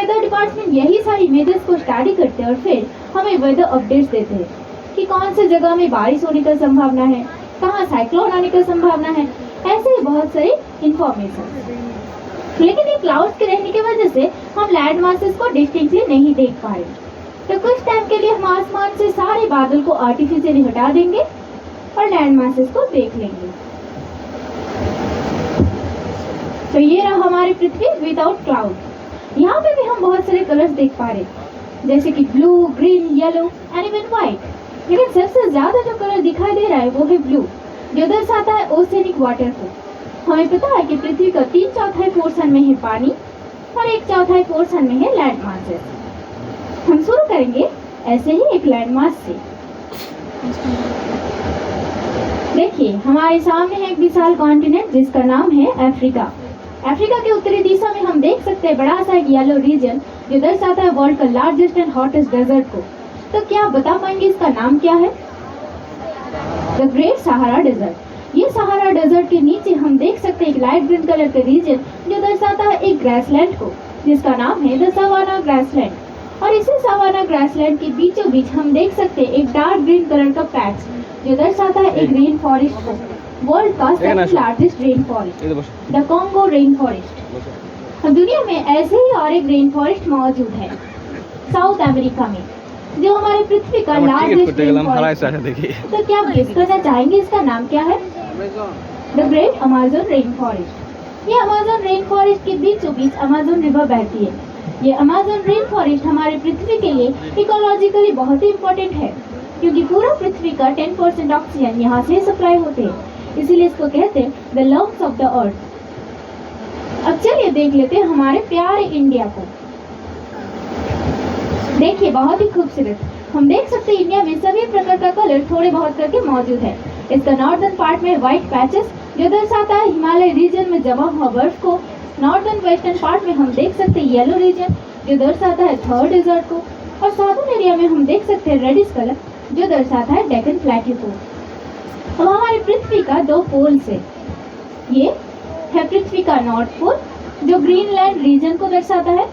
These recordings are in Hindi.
वेदर डिपार्टमेंट यही सारी इमेजेस को स्टडी करते हैं और फिर हमें वेदर अपडेट्स देते हैं कि कौन से जगह में बारिश होने का संभावना है, कहाँ साइक्लोन आने का संभावना है, ऐसे ही बहुत सारी इंफॉर्मेशन। लेकिन ये क्लाउड्स के रहने की वजह से हम लैंड मासेस को डिस्टिंक्टली नहीं देख पा रहे, तो कुछ टाइम के लिए हम आसमान से सारे बादल को आर्टिफिशियली हटा देंगे और लैंड मासेस को देख लेंगे। तो ये रहा हमारी पृथ्वी विदाउट क्लाउड। यहाँ पे भी हम बहुत सारे कलर्स देख पा रहे, जैसे कि blue, green, yellow and even white. लेकिन सबसे ज्यादा जो कलर दिखाई दे रहा है वो है ब्लू, जो दर्शाता है ओशियनिक वाटर को। हमें पता है कि पृथ्वी का 3/4 पोर्शन में है पानी और 1/4 पोर्शन में है लैंड मासेस। हम शुरू करेंगे ऐसे ही एक लैंड मास से। देखिए हमारे सामने है एक विशाल कॉन्टिनेंट जिसका नाम है अफ्रीका। अफ्रीका के उत्तरी दिशा में हम देख सकते हैं बड़ा सा एक येलो रीजन जो दर्शाता है वर्ल्ड का लार्जेस्ट एंड हॉटेस्ट डेजर्ट को। तो क्या आप बता पाएंगे इसका नाम क्या है? The great Sahara desert. ये सहारा डेजर्ट के नीचे हम देख सकते हैं एक लाइट ग्रीन कलर का रीजन जो दर्शाता है एक ग्रासलैंड को, जिसका नाम है द सवाना ग्रासलैंड। और इसी सवाना ग्रासलैंड के बीचों बीच हम देख सकते हैं एक डार्क ग्रीन कलर का पैच जो दर्शाता है एक रेन फॉरेस्ट को, वर्ल्ड का second largest rain forest, the Congo rain forest. दुनिया में ऐसे ही और एक रेन फॉरेस्ट मौजूद है साउथ अमेरिका में, जो हमारे पृथ्वी का लार्जेस्ट रेन फॉरेस्ट है। तो क्या आप गेस करना चाहेंगे इसका नाम क्या है? The great Amazon rain forest. ये अमेज़न रेन फॉरेस्ट के बीचों बीच अमेज़न रिवर बहती है। ये अमेज़न रेन फॉरेस्ट हमारे पृथ्वी के लिए इकोलॉजिकली बहुत ही इम्पोर्टेंट है, क्योंकि पूरा पृथ्वी का 10% ऑक्सीजन यहाँ से सप्लाई होते हैं, इसीलिए इसको कहते हैं the lungs of the earth. अब चलिए देख लेते हैं हमारे प्यारे इंडिया को। देखिए बहुत ही खूबसूरत, हम देख सकते हैं इंडिया में सभी प्रकार का कलर थोड़े बहुत करके मौजूद है। इसका नॉर्दर्न पार्ट में व्हाइट पैचेस जो दर्शाता है हिमालय रीजन में जमा हुआ बर्फ को। नॉर्दर्न वेस्टर्न पार्ट में हम देख सकते हैं येलो रीजन जो दर्शाता है थर्ड डेजर्ट को। और साउथर्न एरिया में हम देख सकते हैं रेडिश कलर जो दर्शाता है डेक्कन प्लेट्यू को। अब हमारी पृथ्वी का 2 पोल्स है। ये है पृथ्वी का नॉर्थ पोल जो ग्रीनलैंड रीजन को दर्शाता है,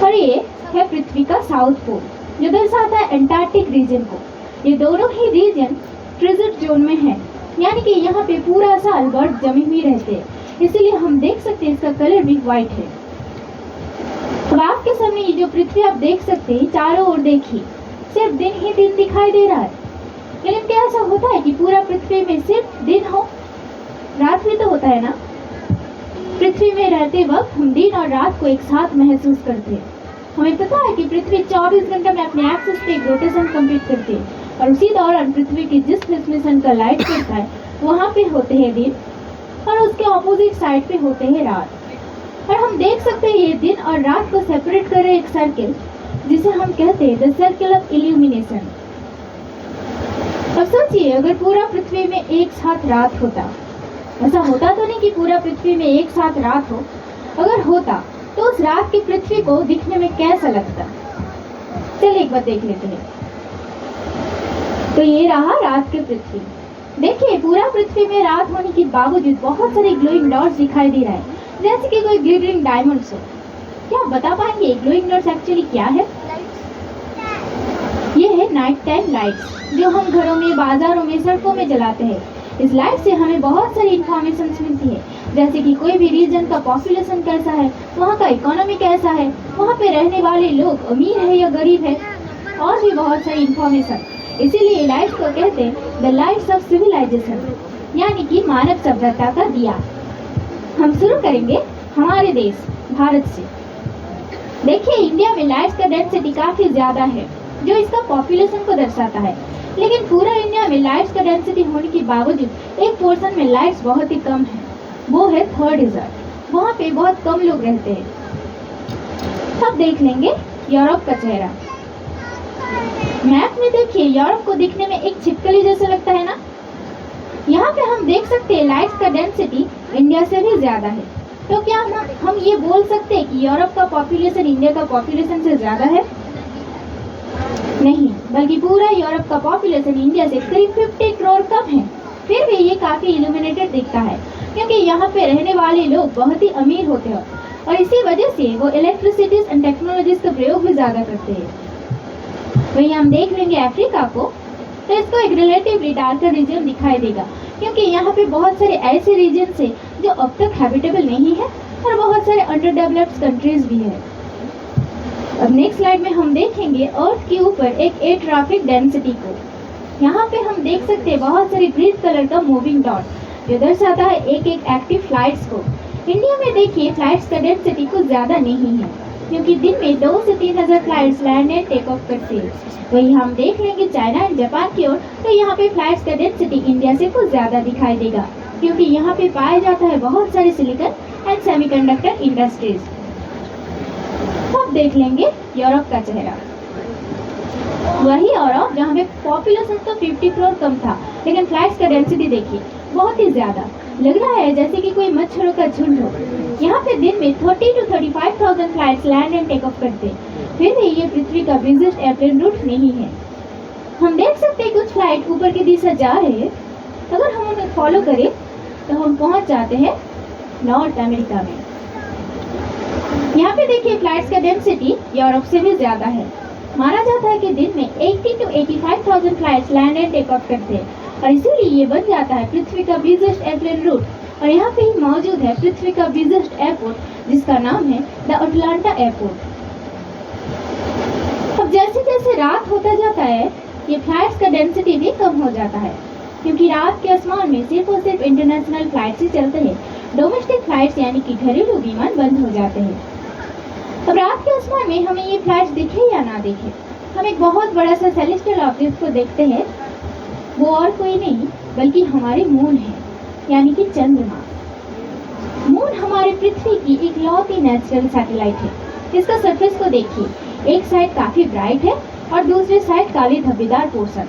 और ये है पृथ्वी का साउथ पोल जो दर्शाता है एंटार्क्टिक रीजन को। ये दोनों ही रीजन फ्रीजर जोन में है, यानी कि यहाँ पे पूरा साल बर्फ जमी हुई रहते हैं, इसीलिए हम देख सकते हैं इसका कलर भी व्हाइट है। अब आपके सामने ये जो पृथ्वी आप देख सकते हैं, चारों ओर देखिए सिर्फ दिन ही दिन दिखाई दे रहा है। लेकिन क्या ऐसा होता है कि पूरा पृथ्वी में सिर्फ दिन हो? रात भी तो होता है ना। पृथ्वी में रहते वक्त हम दिन और रात को एक साथ महसूस करते हैं। हमें पता है कि पृथ्वी 24 घंटे में अपने एक्सिस पे एक रोटेशन कंप्लीट करती है, और उसी दौरान पृथ्वी की जिस मिशन का लाइट पड़ता है वहाँ पे होते हैं दिन और उसके ऑपोजिट साइड पे होते हैं रात। और हम देख सकते हैं ये दिन और रात को सेपरेट कर रहे एक सर्किल जिसे हम कहते हैं द सर्किल ऑफ इल्यूमिनेशन। अब सोचिए अगर पूरा पृथ्वी में एक साथ रात होता, ऐसा होता तो नहीं कि पूरा पृथ्वी में एक साथ रात हो, अगर होता तो उस रात की पृथ्वी को दिखने में कैसा लगता? चलिए एक बार देख लेते हैं। तो ये रहा रात की पृथ्वी। देखिए पूरा पृथ्वी में रात होने के बावजूद बहुत सारे ग्लोइंग डॉट्स दिखाई दे रहा है, जैसे कि कोई ग्लिटरिंग डायमंड्स हो। क्या आप बता पाएंगे ग्लोइंग डॉट्स एक्चुअली क्या है? ये है नाइट टाइम लाइट्स जो हम घरों में, बाजारों में, सड़कों में जलाते हैं। इस लाइट से हमें बहुत सारी इंफॉर्मेशन मिलती है, जैसे कि कोई भी रीजन का पॉपुलेशन कैसा है, वहाँ का इकोनॉमी कैसा है, वहाँ पे रहने वाले लोग अमीर है या गरीब है, और भी बहुत सारी इंफॉर्मेशन। इसीलिए लाइट्स को कहते हैं द लाइट्स ऑफ सिविलाइजेशन, यानी कि मानव सभ्यता का दिया। हम शुरू करेंगे हमारे देश भारत से। देखिए इंडिया में लाइट्स का डेंसिटी काफी ज्यादा है जो इसका पॉपुलेशन को दर्शाता है, लेकिन पूरा इंडिया में लाइट्स का डेंसिटी होने के बावजूद एक पोर्शन में लाइट्स बहुत ही कम है, वो है थर्ड डेजर्ट। वहाँ पे बहुत कम लोग रहते हैं। अब देख लेंगे यूरोप का चेहरा। मैप में देखिए यूरोप को दिखने में एक छिपकली जैसा लगता है ना। यहाँ पे हम देख सकते हैं लाइट्स का डेंसिटी इंडिया से भी ज्यादा है। तो क्या हम ये बोल सकते हैं कि यूरोप का पॉपुलेशन इंडिया का पॉपुलेशन से ज्यादा है? नहीं, बल्कि पूरा यूरोप का पॉपुलेशन इंडिया से करीब 50 करोड़ कम है। फिर भी ये काफी इल्यूमिनेटेड दिखता है, क्योंकि यहाँ पे रहने वाले लोग बहुत ही अमीर होते हैं और इसी वजह से वो इलेक्ट्रिसिटीज एंड टेक्नोलॉजीज का प्रयोग भी ज़्यादा करते हैं। वहीं हम देख लेंगे अफ्रीका को, तो इसको एक रिलेटिवली डार्कर रीजन दिखाई देगा, क्योंकि यहाँ पे बहुत सारे ऐसे रीजन है जो अब तक हैबिटेबल नहीं है और बहुत सारे अंडर डेवलप्ड कंट्रीज भी है। अब नेक्स्ट स्लाइड में हम देखेंगे अर्थ के ऊपर एक एयर ट्रैफिक डेंसिटी को। यहाँ पे हम देख सकते हैं बहुत सारे ग्रीन कलर का मूविंग डॉट जो दर्शाता है एक एक एक्टिव फ्लाइट्स को। इंडिया में देखिए फ्लाइट्स का डेंसिटी कुछ ज़्यादा नहीं है, क्योंकि दिन में 2 से 3 हज़ार flights land and take off करते हैं। वही हम देख लेंगे चाइना एंड जापान की ओर, तो यहाँ पे फ्लाइट्स का डेंसिटी इंडिया से कुछ ज़्यादा दिखाई देगा, क्योंकि यहाँ पे पाया जाता है बहुत सारे सिलिकॉन एंड सेमीकंडक्टर इंडस्ट्रीज। अब देख लेंगे यूरोप का चेहरा। वही यूरोप जहाँ पे पॉपुलेशन तो 50 करोड़ कम था, लेकिन फ्लाइट्स का डेंसिटी देखिए बहुत ही ज़्यादा। लग रहा है जैसे कि कोई मच्छरों का झुंड हो। यहाँ पे दिन में 30 to 35,000 flights land and take off करते, फिर भी ये पृथ्वी का बिजिएस्ट एयरप्लेन रूट नहीं है। हम देख सकते हैं कुछ फ्लाइट ऊपर की दिशा जा रहे हैं। अगर हम उन्हें फॉलो करें तो हम पहुँच जाते हैं नॉर्थ अमेरिका में। यहाँ पे देखिए फ्लाइट्स का डेंसिटी यूरोप से भी ज़्यादा है। माना जाता है कि दिन में 80 to 85,000 flights land and take off करते हैं, और इसीलिए ये बन जाता है पृथ्वी का बिजिएस्ट एयरप्लेन रूट। और यहाँ पे ही मौजूद है पृथ्वी का बिजिएस्ट एयरपोर्ट, जिसका नाम है द अटलांटा एयरपोर्ट। अब जैसे जैसे रात होता जाता है, ये फ्लाइट्स का डेंसिटी भी कम हो जाता है, क्योंकि रात के आसमान में सिर्फ और सिर्फ इंटरनेशनल फ्लाइट्स ही चलते हैं। डोमेस्टिक फ्लाइट्स यानी कि घरेलू विमान बंद हो जाते हैं। अब रात के आसमान में हमें ये फ्लाइट्स दिखे या ना दिखे, हम एक बहुत बड़ा सा सेलेस्टियल ऑब्जेक्ट को देखते हैं। वो और कोई नहीं बल्कि हमारे मून है, यानी कि चंद्रमा। मून हमारे पृथ्वी की इकलौती नेचुरल सैटेलाइट है। इसका सरफेस को देखिए, एक साइड काफी ब्राइट है और दूसरी साइड काली धब्बेदार पोर्शन।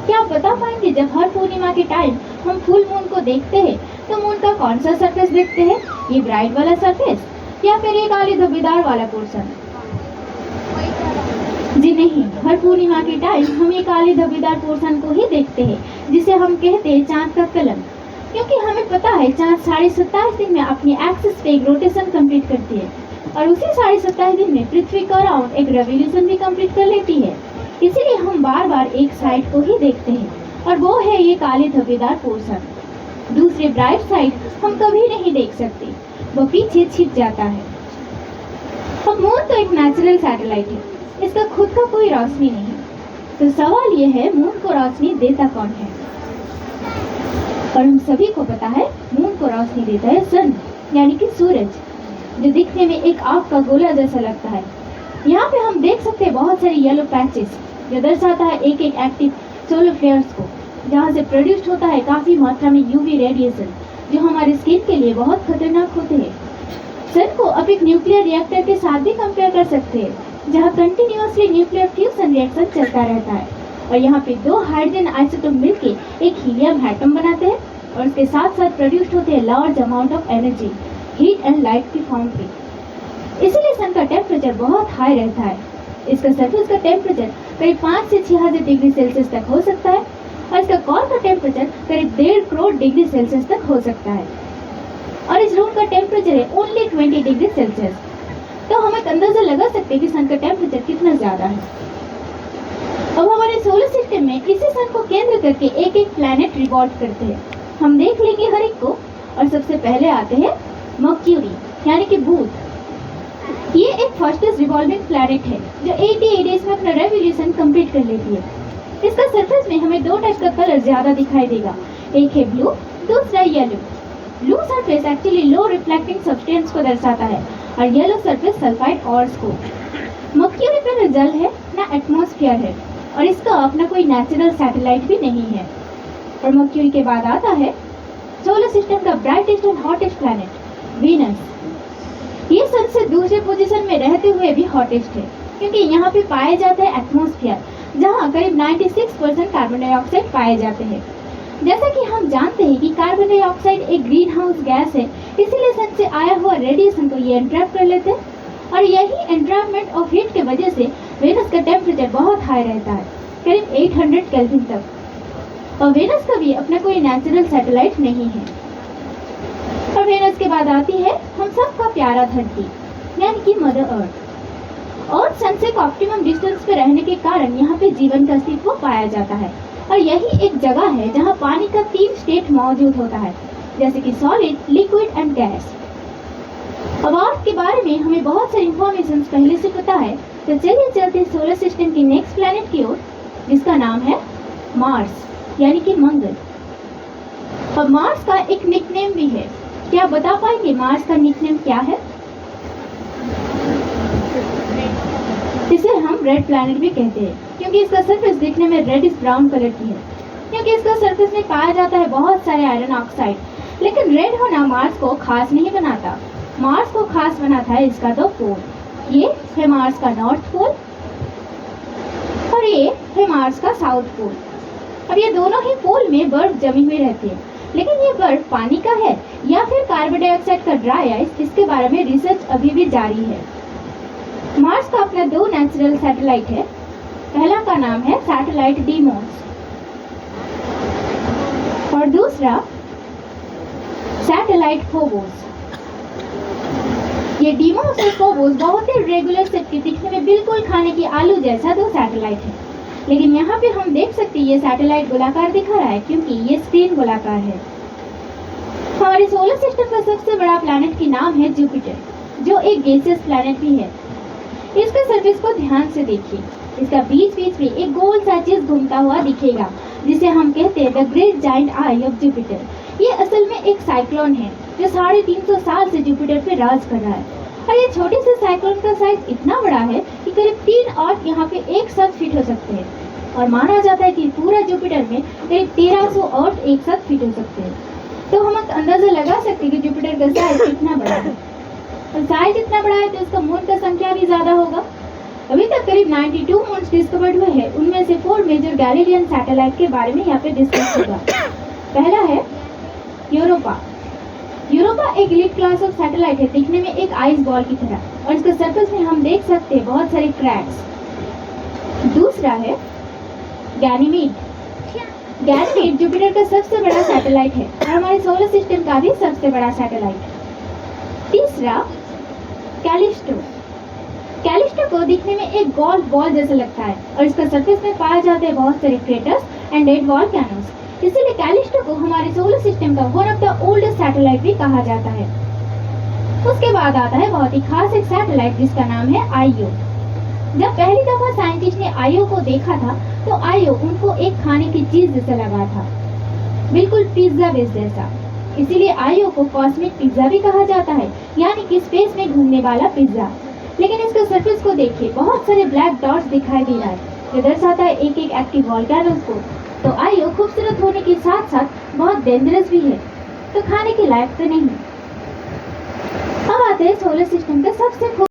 क्या आप बता पाएंगे जब हर पूर्णिमा के टाइम हम फुल मून को देखते हैं तो मून का कौन सा सरफेस देखते हैं? ये ब्राइट वाला सरफेस या फिर ये काली धब्बेदार वाला पोर्शन? जी नहीं, हर पूर्णिमा के टाइम हम ये काली धब्बेदार पोर्शन को ही देखते हैं, जिसे हम कहते हैं चांद का कलम। क्योंकि हमें पता है चांद 27.5 दिन में अपनी एक्सिस पे एक रोटेशन कंप्लीट करती है, और उसी 27.5 दिन में पृथ्वी का अराउंड एक रेवोल्यूशन भी कंप्लीट कर लेती है। इसीलिए हम बार बार एक साइड को ही देखते हैं, और वो है ये काली धब्बेदार पोर्शन। दूसरे ब्राइट साइड हम कभी नहीं देख सकते, वो पीछे छिप जाता है। अब मून तो एक नेचुरल सैटेलाइट है, इसका खुद का कोई रोशनी नहीं। तो सवाल ये है, मून को रोशनी देता कौन है? और हम सभी को पता है मून को रोशनी देता है सन, यानी कि सूरज, जो दिखने में एक आग का गोला जैसा लगता है। यहाँ पे हम देख सकते हैं बहुत सारे येलो पैचेस, जो दर्शाता है एक एक एक्टिव सोलर फ्लेयर्स को, जहाँ से प्रोड्यूस होता है काफ़ी मात्रा में यूवी रेडिएशन, जो हमारे स्किन के लिए बहुत खतरनाक होते हैं। सन को आप एक न्यूक्लियर रिएक्टर के साथ भी कंपेयर कर सकते हैं, जहाँ कंटिन्यूअसली न्यूक्लियर फ्यूजन रिएक्शन चलता रहता है, और यहाँ पे 2 हाइड्रोजन आइसोटोप मिलके एक हीलियम एटम बनाते हैं, और उसके साथ साथ प्रोड्यूस होते हैं large amount of energy, heat and light की फॉर्म पे। इसीलिए सन का टेम्परेचर बहुत हाई रहता है। इसका सरफेस का टेम्परेचर करीब 5 से 6,000 डिग्री सेल्सियस तक हो सकता है, और इसका कोर का टेम्परेचर करीब 1.5 करोड़ डिग्री सेल्सियस तक हो सकता है, और इस रूम का टेम्परेचर है ओनली 20 डिग्री सेल्सियस। तो हम एक अंदाजा लगा सकते हैं कि सन का टेम्परेचर कितना ज़्यादा है। अब हमारे सोलर सिस्टम में इसी सन को केंद्र करके एक एक प्लैनेट रिवॉल्व करते हैं। हम देख लेंगे हर एक को, और सबसे पहले आते हैं मर्क्यूरी, यानी कि बुध। ये एक फास्टेस्ट रिवॉल्विंग प्लैनेट है, जो 88 डेज में अपना रेवोल्यूशन कंप्लीट कर लेती है। इसका सरफेस में हमें 2 टाइप का कलर ज़्यादा दिखाई देगा, एक है ब्लू, दूसरा येलो। ब्लू सरफेस एक्चुअली लो रिफ्लेक्टिंग सब्सटेंस को दर्शाता है, और येलो सरफेस सल्फाइड ऑर्स को। मर्क्यूरी पर न जल है न एटमॉस्फेयर है, और इसका अपना कोई नेचुरल सैटेलाइट भी नहीं है। और मर्क्यूरी के बाद आता है सोलर सिस्टम का brightest and hottest planet Venus. ये सन से दूसरे पोजीशन में रहते हुए भी हॉटेस्ट है, क्योंकि यहाँ पे पाया जाता है एटमॉस्फेयर, जहाँ करीब 96% कार्बन डाइऑक्साइड पाए जाते हैं। जैसा कि हम जानते हैं कि कार्बन डाइऑक्साइड एक ग्रीन हाउस गैस है, इसीलिए सन से आया हुआ रेडिएशन को ये एंट्रैप कर लेते हैं, और यही एंट्रैपमेंट ऑफ हीट की वजह से वेनस का टेम्परेचर बहुत हाई रहता है, करीब 800 केल्विन तक। और वेनस का भी अपना कोई नेचुरल सैटेलाइट नहीं है। और वेनस के बाद आती है हम सबका प्यारा धरती यानी कि मदर अर्थ। अर्थ सन से ऑप्टिमम डिस्टेंस पे रहने के कारण यहाँ पे जीवन का अस्तित्व पाया जाता है और यही एक जगह है जहाँ पानी का 3 स्टेट मौजूद होता है, जैसे कि सॉलिड, लिक्विड एंड गैस। अब अर्थ के बारे में हमें बहुत सारी इंफॉर्मेशन पहले से पता है, तो चलिए चलते हैं सोलर सिस्टम के नेक्स्ट प्लैनेट की ओर, जिसका नाम है मार्स यानी कि मंगल। अब मार्स का एक निकनेम भी है, क्या आप बता पाएंगे मार्स का निकनेम क्या है? इसे हम रेड प्लैनेट भी कहते हैं क्योंकि इसका सरफेस दिखने में रेडिश ब्राउन कलर की है, क्योंकि इसका सरफेस में पाया जाता है बहुत सारे आयरन ऑक्साइड। लेकिन रेड होना मार्स को खास नहीं बनाता, मार्स को खास बनाता है इसका 2 पोल। ये है मार्स का नॉर्थ पोल और ये है मार्स का साउथ पोल। अब ये दोनों ही पोल में बर्फ जमी हुई रहती है, लेकिन ये बर्फ पानी का है या फिर कार्बन डाइऑक्साइड का ड्राई आइस, इसके बारे में रिसर्च अभी भी जारी है। मार्स का अपना 2 नेचुरल सैटेलाइट है। पहला का नाम है सैटेलाइट डीमोस और दूसरा सैटेलाइट फोबोस। ये डीमोस और फोबोस बहुत ही रेगुलर सेट के दिखने में बिल्कुल खाने की आलू जैसा 2 सैटेलाइट है, लेकिन यहाँ पे हम देख सकते हैं ये सैटेलाइट गोलाकार दिखा रहा है क्योंकि ये स्क्रीन गोलाकार है। हमारे सोलर सिस्टम का सबसे बड़ा प्लैनेट की नाम है जुपिटर, जो एक गैसियस प्लैनेट भी है। इसके सरफेस को ध्यान से देखिए, इसका बीच बीच में एक गोल सा चीज घूमता हुआ दिखेगा जिसे हम कहते हैं the great giant I of Jupiter. ये असल में एक साइक्लोन है जो 350 साल से जुपिटर पे राज कर रहा है और ये छोटे से साइक्लोन का साइज इतना बड़ा है कि करीब 3 अर्थ यहाँ पे एक साथ फिट हो सकते हैं और माना जाता है कि पूरा जुपिटर में करीब 1300 अर्थ एक साथ फिट हो सकते हैं। तो हम अंदाजा लगा सकते हैं कि जुपिटर का साइज कितना बड़ा है और साइज इतना बड़ा है तो इसका मून का संख्या भी ज्यादा होगा। अभी तक करीब 92 मून्स डिस्कवर्ड हुए हैं, उनमें से 4 मेजर गैलीलियन सैटेलाइट के बारे में यहाँ पे डिस्कस होगा। पहला है यूरोपा। यूरोपा एक एलीट क्लास ऑफ सैटेलाइट है, दिखने में एक आइस बॉल की तरह और इसके सरफेस में हम देख सकते हैं बहुत सारे क्रैक्स। दूसरा है गैनीमीड। गैनीमीड जुपिटर का सबसे बड़ा सैटेलाइट है और हमारे सोलर सिस्टम का भी सबसे बड़ा सैटेलाइट। तीसरा कैलिस्टो। कैलिस्टो को दिखने में एक गोल्फ बॉल जैसा लगता है और इसका सरफेस में पाया जाते हैं बहुत सारे क्रेटर्स एंड डेड वोल्केनोस, इसीलिए कैलिस्टो को हमारे सोलर सिस्टम का one of the oldest satellite भी कहा जाता है। उसके बाद आता है बहुत ही खास एक सैटेलाइट जिसका नाम है आईओ। जब पहली दफा साइंटिस्ट ने आईओ को देखा था तो आईओ उनको एक खाने की चीज जैसा लगा था, बिल्कुल पिज्जा बेस जैसा, इसीलिए आईओ को कॉस्मिक पिज्जा भी कहा जाता है, यानी कि स्पेस में घूमने वाला पिज्जा। लेकिन इसके सरफेस को देखिए, बहुत सारे ब्लैक डॉट्स दिखाई दे रहा है, जो दर्शाता है एक एक्टिव वोल्केनोस को। तो आईओ खूबसूरत होने के साथ साथ बहुत डेंजरस भी है, तो खाने के लायक तो नहीं। अब आते हैं सोलर सिस्टम का सबसे